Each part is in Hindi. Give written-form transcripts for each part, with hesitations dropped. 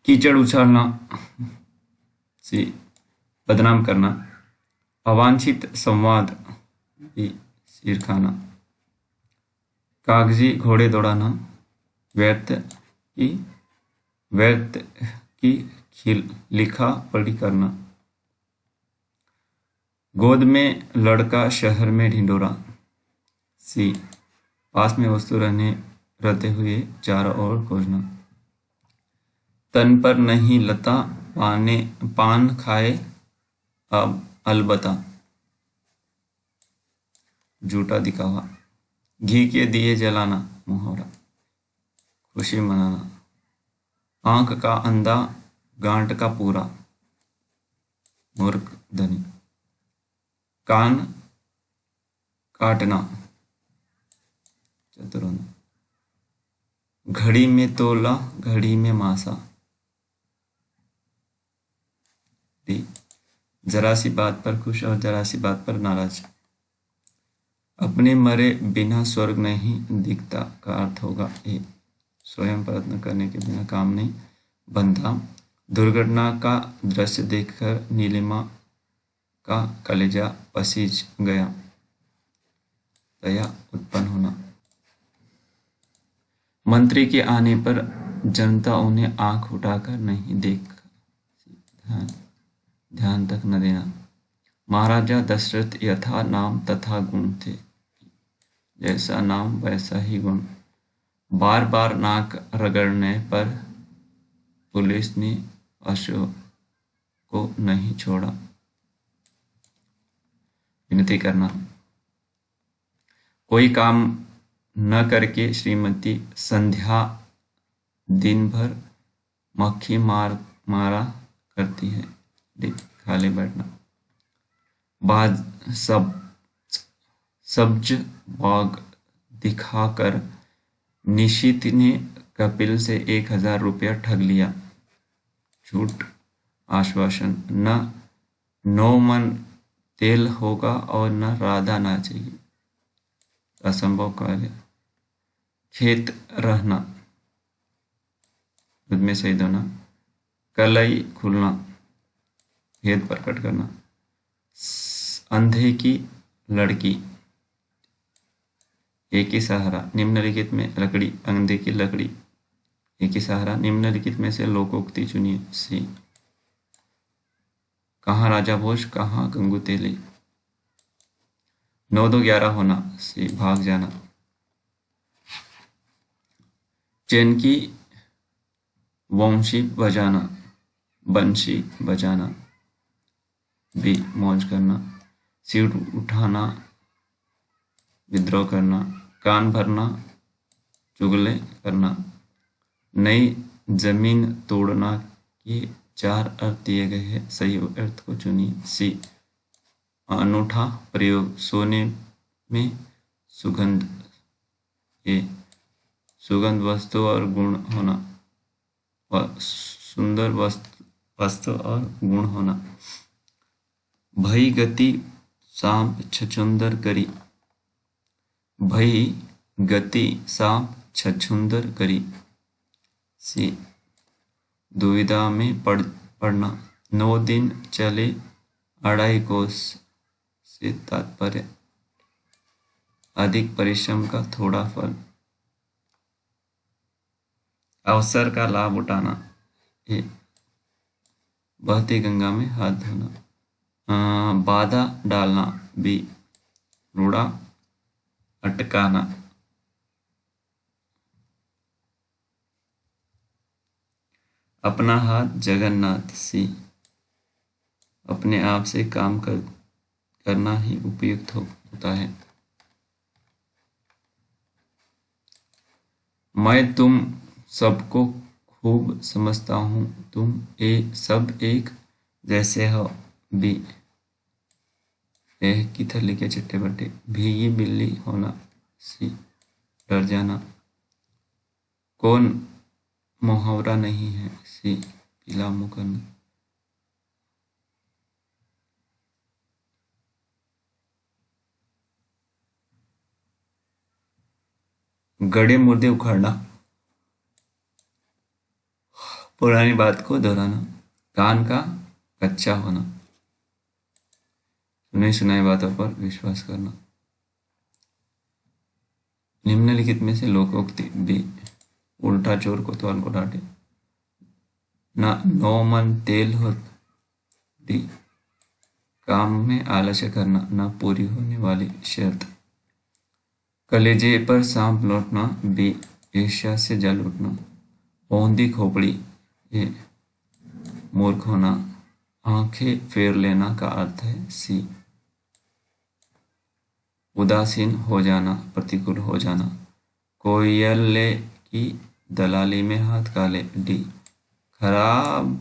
कीचड़ उछालना, सी बदनाम करना। अवांछित संवाद, बी सिर खाना। कागजी घोड़े दौड़ाना, की व्यर्थ की लिखा पढ़ी करना। गोद में लड़का शहर में ढिंढोरा, सी पास में वस्तु रहते हुए चारों ओर खोजना। तन पर नहीं लता पान खाए अब अलबत्ता, झूठा दिखावा। घी के दिए जलाना, मुहावरा, खुशी मनाना। आंख का अंधा गांठ का पूरा, मूर्ख धनी। कान काटना, चतुरंग। घड़ी में तोला घड़ी में मासा, डी जरा सी बात पर खुश और जरा सी बात पर नाराज। अपने मरे बिना स्वर्ग नहीं दिखता का अर्थ होगा ए स्वयं प्रयत्न करने के बिना काम नहीं बनता। दुर्घटना का दृश्य देखकर नीलिमा का कलेजा पसीज गया, दया उत्पन्न होना। मंत्री के आने पर जनता उन्हें आंख उठाकर नहीं देख, ध्यान तक न देना। महाराजा दशरथ यथा नाम तथा गुण थे, जैसा नाम वैसा ही गुण। बार बार नाक रगड़ने पर पुलिस ने अशोक को नहीं छोड़ा, विनती करना। कोई काम न करके श्रीमती संध्या दिन भर मक्खी मारा करती है, खाली बैठना। सब्ज बाग दिखाकर निशित ने कपिल से 1000 रुपया ठग लिया, झूठ आश्वासन। न 9 मन तेल होगा और न राधा नाचेगी, असंभव कार्य। खेत रहना, युद्ध में शहीद होना। कलई खुलना, भेद प्रकट करना। अंधे की लड़की, एक ही सहारा। निम्नलिखित में लकड़ी, अंधे की लकड़ी, एक ही सहारा। निम्नलिखित में से लोकोक्ति चुनिए, सी। कहाँ राजा भोज, कहाँ गंगू तेली। 9 2 11 होना, सी भाग जाना। चैन की बंशी बजाना, बी मौज करना। सीट उठाना, विद्रोह करना। कान भरना, चुगले करना। नई जमीन तोड़ना के 4 अर्थ दिए गए हैं, सही अर्थ को चुनिए, सी। अनूठा प्रयोग, सोने में सुगंध, ए सुगंध वस्तु और गुण होना, सुंदर वस्तु और गुण होना। भई गति सांप छछूंदर करी, भई गति सांप छछूंदर करी, सी। दुविधा में पड़ना। 9 दिन चले 2.5 कोस, से तात्पर्य अधिक परिश्रम का थोड़ा फल। अवसर का लाभ उठाना, ए बहती गंगा में हाथ धोना। बाधा डालना, बी रूड़ा अटकाना। अपना हाथ जगन्नाथ, सी। अपने आप से काम करना ही उपयुक्त होता है। मैं तुम सबको खूब समझता हूँ, तुम सब एक जैसे हो, बी। एह की थैली के चट्टे बट्टे। भीगी बिल्ली होना, सी। डर जाना। कौन मुहावरा नहीं है, सी। पीला मुंह करना। गड़े मुर्दे उखाड़ना, पुरानी बात को दोहराना, कान का कच्चा होना, सुनी सुनाई बातों पर विश्वास करना। निम्नलिखित में से लोकोक्ति बी, उल्टा चोर कोतवाल को डांटे, ना नौ मन तेल हो, डी काम में आलस्य करना, ना पूरी होने वाली शर्त, कलेजे पर सांप लौटना, बी ईर्ष्या से जल उठना, औंधी खोपड़ी, ये मूर्ख होना, आंखें फेर लेना का अर्थ है सी उदासीन हो जाना, प्रतिकूल हो जाना, कोयले की दलाली में हाथ काले, डी खराब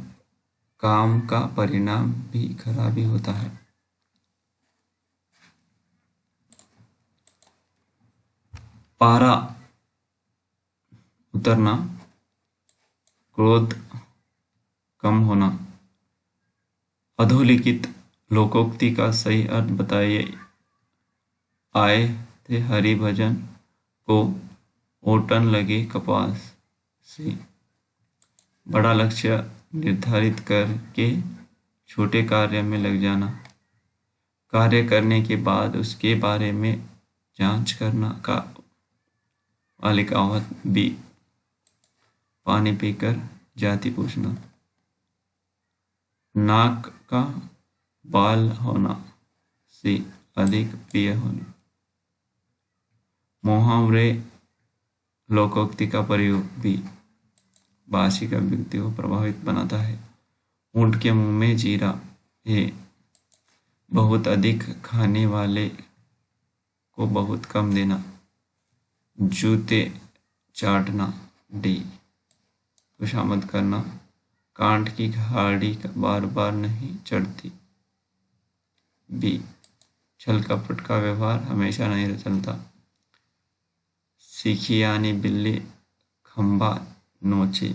काम का परिणाम भी खराब ही होता है। पारा उतरना, क्रोध कम होना, अधोलिखित लोकोक्ति का सही अर्थ बताइए। आए थे हरि भजन को, ओटन लगे कपास से, बड़ा लक्ष्य निर्धारित करके छोटे कार्य में लग जाना, कार्य करने के बाद उसके बारे में जांच करना का वाली कहावत, बी पानी पीकर जाति पूछना, नाक का बाल होना, सी अधिक प्रिय होना, मुहावरे लोकोक्ति का प्रयोग, बी भाषिक व्यक्ति को प्रभावित बनाता है, ऊंट के मुंह में जीरा, ये बहुत अधिक खाने वाले को बहुत कम देना, जूते चाटना, डी खुशामद करना, कांट की खाड़ी बार बार नहीं चढ़ती, बी छल कपट का व्यवहार हमेशा नहीं चलता, सीखी यानी बिल्ली खंबा नोचे,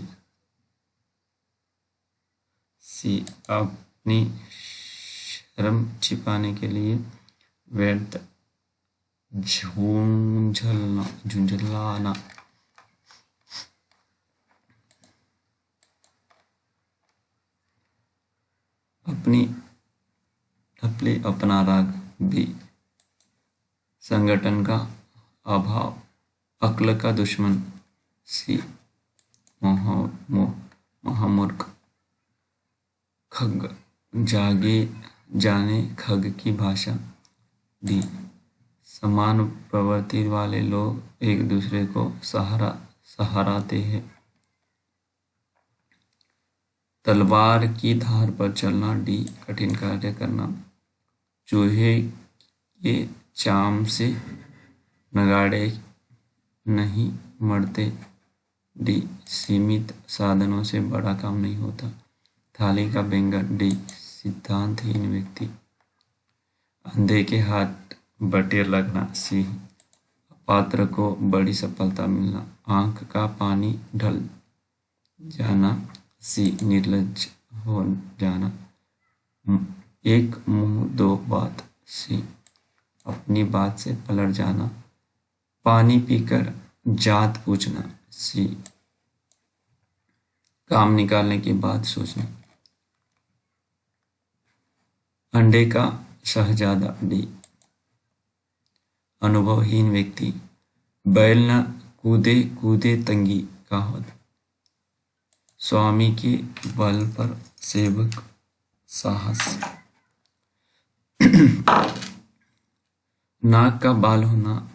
सी अपनी शर्म छिपाने के लिए व्यर्थ झुंझलाना। अपनी अपने अपना राग, भी संगठन का अभाव, अक्ल का दुश्मन, सी महामूर्ख, खग जागे जाने खग की भाषा, डी समान प्रवृत्ति वाले लोग एक दूसरे को सहाराते हैं, तलवार की धार पर चलना, डी कठिन कार्य करना, चूहे के चाम से नगाड़े नहीं मरते, डी सीमित साधनों से बड़ा काम नहीं होता, थाली का बैंगन, डी सिद्धांतहीन व्यक्ति, अंधे के हाथ बटेर लगना, सी पात्र को बड़ी सफलता मिलना, आंख का पानी ढल जाना, सी निर्लज्ज हो जाना, एक मुंह दो बात, सी अपनी बात से पलट जाना, पानी पीकर जात पूछना, सी काम निकालने के बाद सोचना, अंडे का शहजादा, डी अनुभवहीन व्यक्ति, बैल न कूदे कूदे तंगी कहावत, स्वामी के बल पर सेवक साहस, नाक का बाल होना,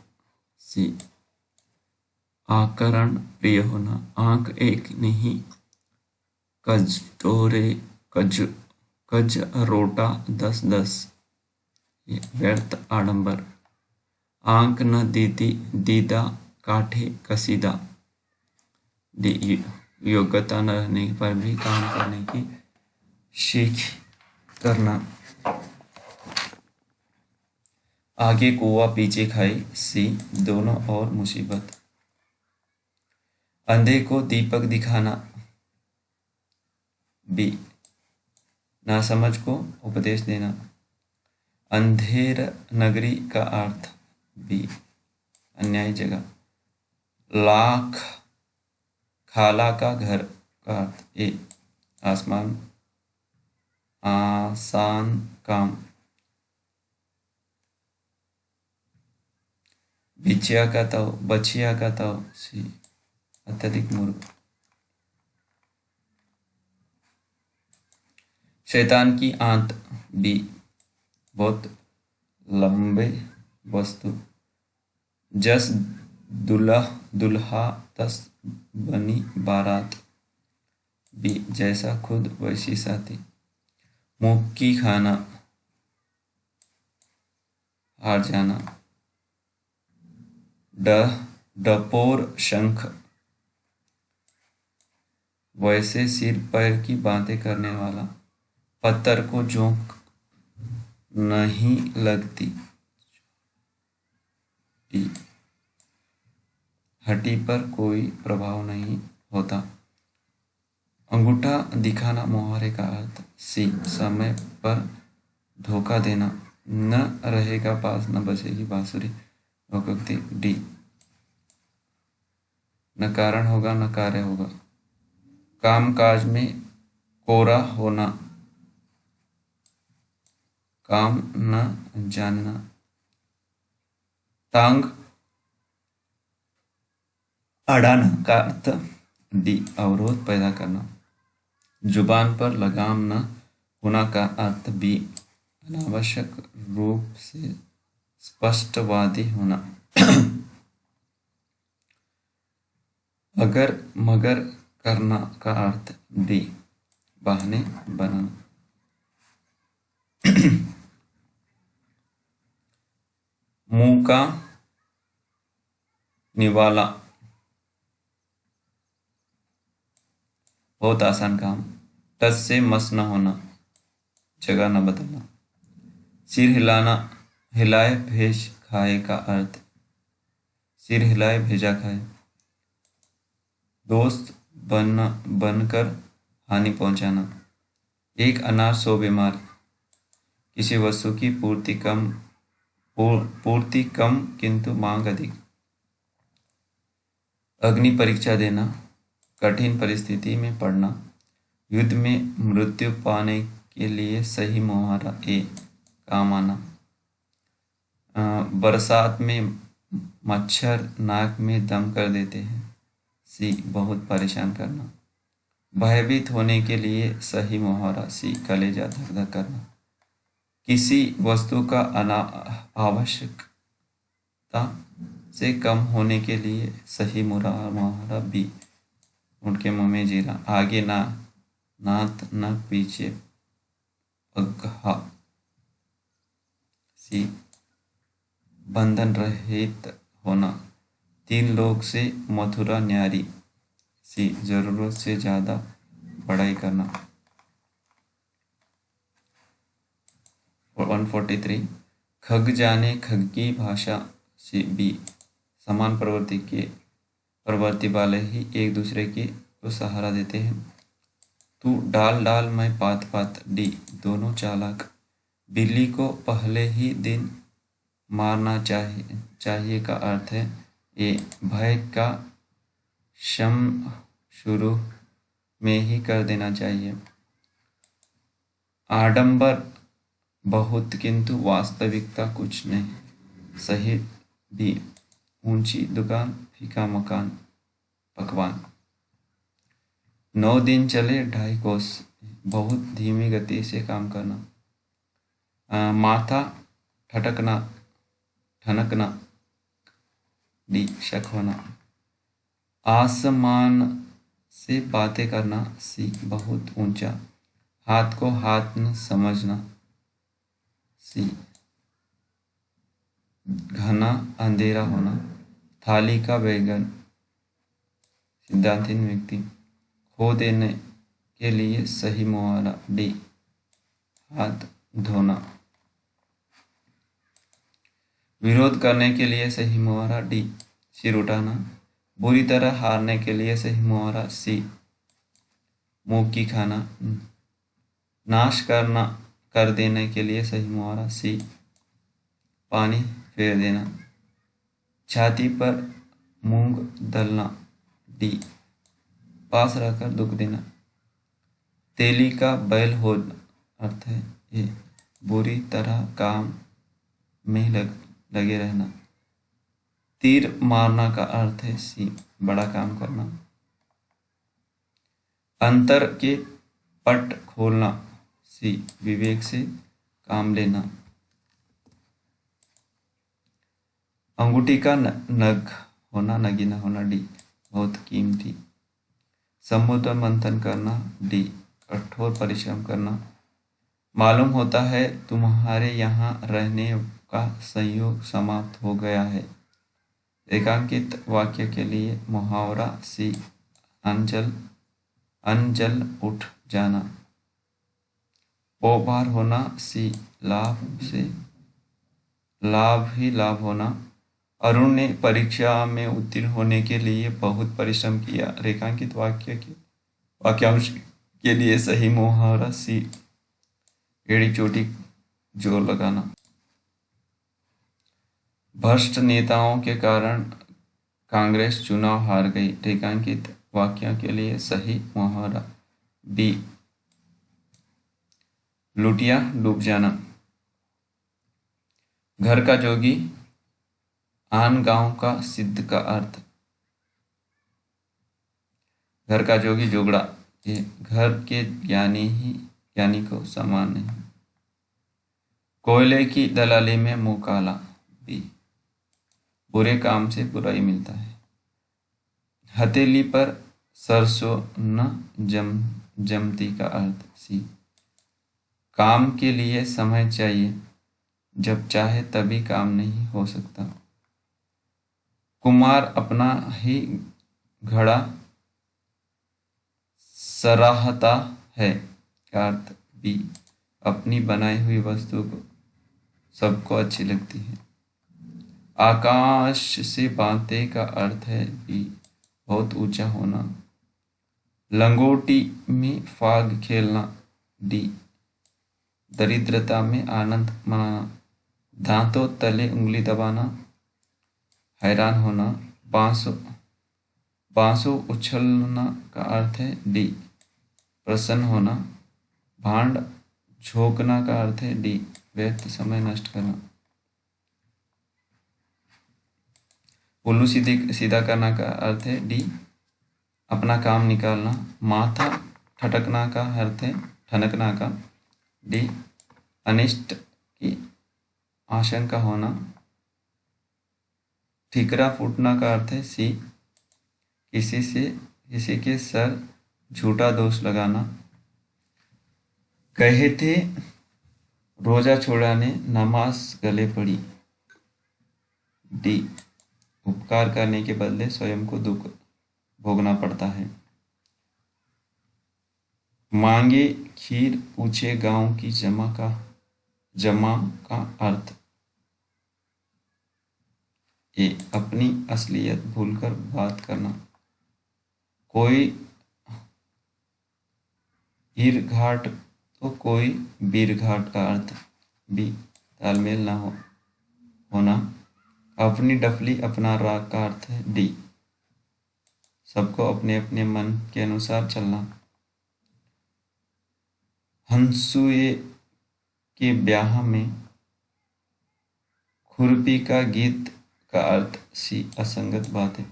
सी आकरण प्रिय होना, आंख एक नहीं कज रोटा 10-10, व्यर्थ आडंबर, आंख न दीदी दीदा काठे कसीदा, योग्यता न रहने पर भी काम करने की सीख करना, आगे कुआ पीछे खाई, सी दोनों और मुसीबत, अंधे को दीपक दिखाना, बी नासमझ को उपदेश देना, अंधेर नगरी का अर्थ, बी अन्यायी जगह, लाख खाला का घर, का अर्थ ए आसमान आसान काम, बिछिया का ताव बछिया का ताव सी अत्यधिक मूर्ख, शैतान की आंत बी बहुत लंबे वस्तु, जस दुल्हा तस बनी बारात, बी जैसा खुद वैसी साथी, मुक्की खाना हार जाना, डपोर शंख वैसे सिर पैर की बातें करने वाला, पत्थर को जोंक नहीं लगती, हड्डी पर कोई प्रभाव नहीं होता, अंगूठा दिखाना मुहावरे का अर्थ, सी समय पर धोखा देना, न रहेगा पास न बजेगी बांसुरी, लोकोक्ति, डी न कारण होगा न कार्य होगा, काम काज में कोरा होना, काम न जानना, टांग अड़ाना का अर्थ, डी अवरोध पैदा करना, जुबान पर लगाम न होना का अर्थ, बी अनावश्यक रूप से स्पष्टवादी होना, अगर मगर करना का अर्थ, डी बहाने बनाना, मुंह का निवाला बहुत आसान काम, टस से मस न होना, जगह न बदलना, सिर हिलाना हिलाए भेज खाए का अर्थ, सिर हिलाए भेजा खाए, दोस्त बनकर हानि पहुंचाना, एक अनार 100 बीमार, किसी वस्तु की पूर्ति कम किंतु मांग अधिक, अग्नि परीक्षा देना, कठिन परिस्थिति में पड़ना, युद्ध में मृत्यु पाने के लिए सही मुहावरा, ए काम आना, बरसात में मच्छर नाक में दम कर देते हैं, सी बहुत परेशान करना, भयभीत होने के लिए सही मुहावरा, सी कलेजा धक धक करना, किसी वस्तु का आवश्यकता से कम होने के लिए सही मुहावरा, बी उनके मुंह में जीरा, आगे ना नात न पीछे पगहा, सी बंधन रहित होना, 3 लोग से मथुरा न्यारी, सी जरूरत से ज्यादा बड़ाई करना, 143 खग जाने खग की भाषा, सी बी समान प्रवृत्ति वाले ही एक दूसरे को सहारा देते हैं, तू डाल डाल मैं पात पात, डी दोनों चालाक, बिल्ली को पहले ही दिन मारना चाहिए का अर्थ है, ए भय का शम शुरू में ही कर देना चाहिए, आडंबर बहुत किंतु वास्तविकता कुछ नहीं, सही भी ऊंची दुकान फीका मकान पकवान, 9 दिन चले 2.5 कोस, बहुत धीमी गति से काम करना, माथा ठनकना, डी शक होना, आसमान से बातें करना, सी बहुत ऊंचा, हाथ को हाथ न समझना, सी घना अंधेरा होना, थाली का बैगन, सिद्धांतहीन व्यक्ति, खो देने के लिए सही मुहावरा, डी हाथ धोना, विरोध करने के लिए सही मुहावरा, डी सिर उठाना, बुरी तरह हारने के लिए सही मुहावरा, सी मुंह की खाना, नाश कर देने के लिए सही मुहावरा, सी पानी फेर देना, छाती पर मूंग दलना, डी पास रहकर दुख देना। तेली का बैल हो अर्थ है ये बुरी तरह काम में लगे रहना। तीर मारना का अर्थ है सी बड़ा काम करना। अंतर के पट खोलना सी विवेक से काम लेना। अंगूठी का नग होना नगीना होना डी बहुत कीमती। समुद्र मंथन करना डी कठोर परिश्रम करना। मालूम होता है तुम्हारे यहाँ रहने का संयोग समाप्त हो गया है। रेखांकित वाक्य के लिए मुहावरा सी अंजल उठ जाना। पोभार होना सी लाभ ही लाभ होना। अरुण ने परीक्षा में उत्तीर्ण होने के लिए बहुत परिश्रम किया। रेखांकित वाक्यांश के लिए सही मुहावरा सी एड़ी चोटी जोर लगाना। भ्रष्ट नेताओं के कारण कांग्रेस चुनाव हार गई। रेखांकित वाक्यों के लिए सही मुहावरा बी लुटिया डूब जाना। घर का जोगी आन गांव का सिद्ध का अर्थ। घर का जोगी जोगड़ा ये घर के ज्ञानी को समान नहीं। कोयले की दलाली में मुंह काला बी बुरे काम से बुराई मिलता है। हथेली पर सरसों न जमती का अर्थ सी काम के लिए समय चाहिए, जब चाहे तभी काम नहीं हो सकता। कुम्हार अपना ही घड़ा सराहता है का अर्थ बी अपनी बनाई हुई वस्तु को सबको अच्छी लगती है। आकाश से बातें का अर्थ है बी बहुत ऊंचा होना। लंगोटी में फाग खेलना डी दरिद्रता में आनंद मनाना। दांतों तले उंगली दबाना हैरान होना। बांसुर उछलना का अर्थ है डी प्रसन्न होना। भांड झोंकना का अर्थ है डी व्यर्थ समय नष्ट करना। उल्लू सीधा करना का अर्थ है डी अपना काम निकालना। माथा ठटकना का अर्थ है ठनकना का डी अनिष्ट की आशंका होना। ठिकरा फूटना का अर्थ है सी किसी के सर झूठा दोष लगाना। कहे थे रोजा छोड़ाने नमाज गले पड़ी डी उपकार करने के बदले स्वयं को दुख भोगना पड़ता है। मांगे खीर पूछे गांव की जमा का अर्थ ए अपनी असलियत भूलकर बात करना। कोई हीर घाट तो कोई बीर घाट का अर्थ बी तालमेल ना होना। अपनी डफली अपना राग का अर्थ है डी सबको अपने अपने मन के अनुसार चलना। हंसुए के ब्याह में खुरपी का गीत का अर्थ सी असंगत बात है।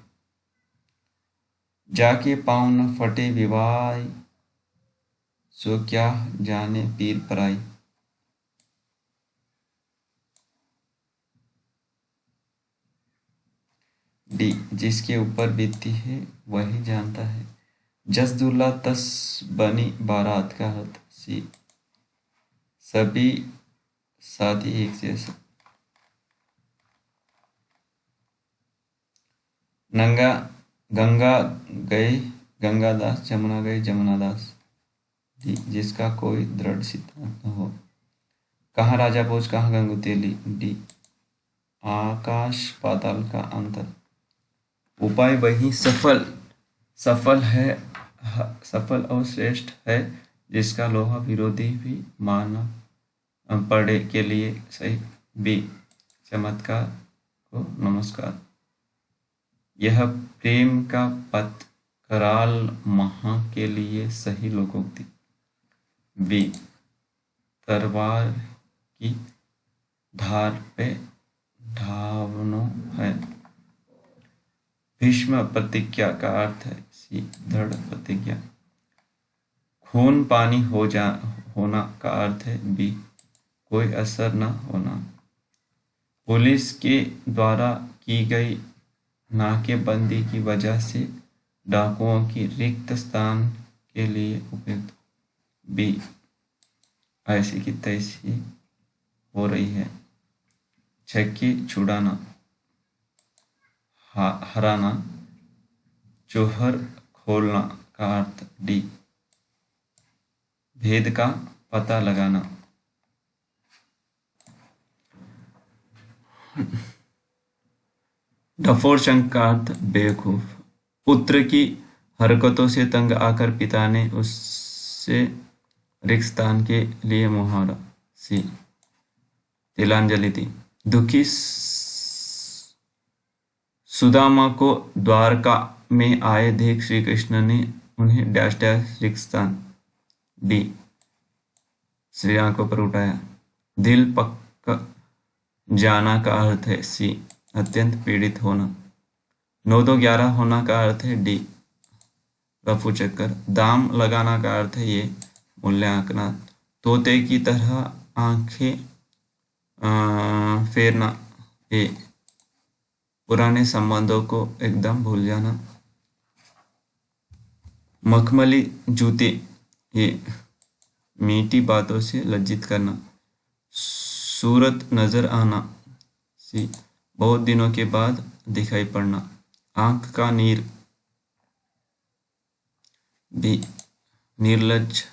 जाके पाँव न फटे विवाह सो क्या जाने पीर पराई। डी जिसके ऊपर बीतती है वही जानता है। जस दूल्हा तस बनी बारात का अर्थ सी सभी साथी एक जैसे। गंगा गए गंगादास जमुना गए जमुनादास डी जिसका कोई दृढ़ सिद्धांत न हो। कहाँ राजा भोज कहाँ गंगुतेली डी आकाश पाताल का अंतर। उपाय वही सफल और श्रेष्ठ है जिसका लोहा विरोधी भी माना पड़े के लिए सही बी चमत्कार को नमस्कार। यह प्रेम का पथ कराल महा के लिए सही लोकोक्ति। बी तलवार की धार पे ढावनो है। भीष्म प्रतिज्ञा का अर्थ है। सी दृढ़ प्रतिज्ञा। खून पानी होना का अर्थ है। बी कोई असर न होना। पुलिस के द्वारा की गई नाकेबंदी की वजह से डाकुओं की रिक्त स्थान के लिए उपयुक्त। बी ऐसी की तैसी हो रही है। छक्के छुड़ाना, हराना, चोहर खोलना का अर्थ। डी भेद का पता लगाना। डफोर शंख का अर्थ बेवकूफ। पुत्र की हरकतों से तंग आकर पिता ने उससे रिक्तस्थान के लिए मुहावरा। सी तिलांजलि दी। दुखी सुदामा को द्वारका में आए देख श्री कृष्ण ने उन्हें डैश डैश रिक्तस्थान। डी श्री आंखों पर उठाया। दिल पक जाना का अर्थ है। सी अत्यंत पीड़ित होना। 9-2-11 होना का अर्थ है। डी रफू चक्कर। दाम लगाना का अर्थ है। ये मूल्यांकना। तोते की तरह आंखें फेरना। ए पुराने संबंधों को एकदम भूल जाना। मखमली जूते। ये मीठी बातों से लज्जित करना। सूरत नजर आना। सी बहुत दिनों के बाद दिखाई पड़ना। आंख का नीर। बी निर्लज्ज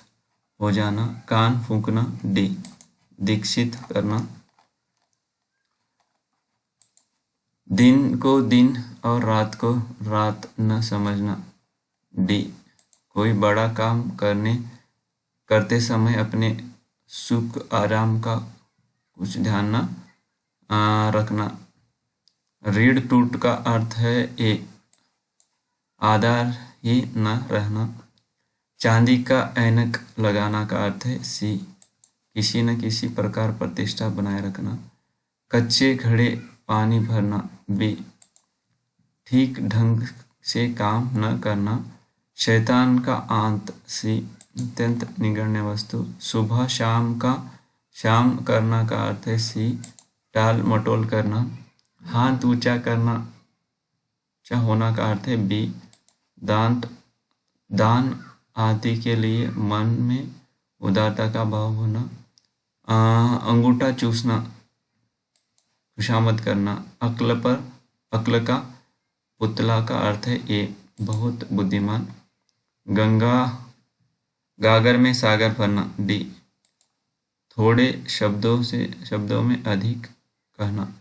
हो जाना। कान फूंकना। डी दीक्षित करना। दिन को दिन और रात को रात न समझना। डी कोई बड़ा काम करते समय अपने सुख आराम का कुछ ध्यान न रखना। रीढ़ टूट का अर्थ है। ए आधार ही न रहना। चांदी का ऐनक लगाना का अर्थ है। सी किसी न किसी प्रकार प्रतिष्ठा बनाए रखना। कच्चे घड़े पानी भरना। बी ठीक ढंग से काम न करना। शैतान का आंत। सी अत्यंत निगण्य वस्तु। सुबह शाम करना का अर्थ है। सी टाल मटोल करना। हाथ ऊंचा करना ऊंचा होना का अर्थ है। बी दान आदि के लिए मन में उदारता का भाव होना। अंगूठा चूसना खुशामद करना। अक्ल का पुतला का अर्थ है। ए बहुत बुद्धिमान। गागर में सागर भरना। डी थोड़े शब्दों में अधिक कहना।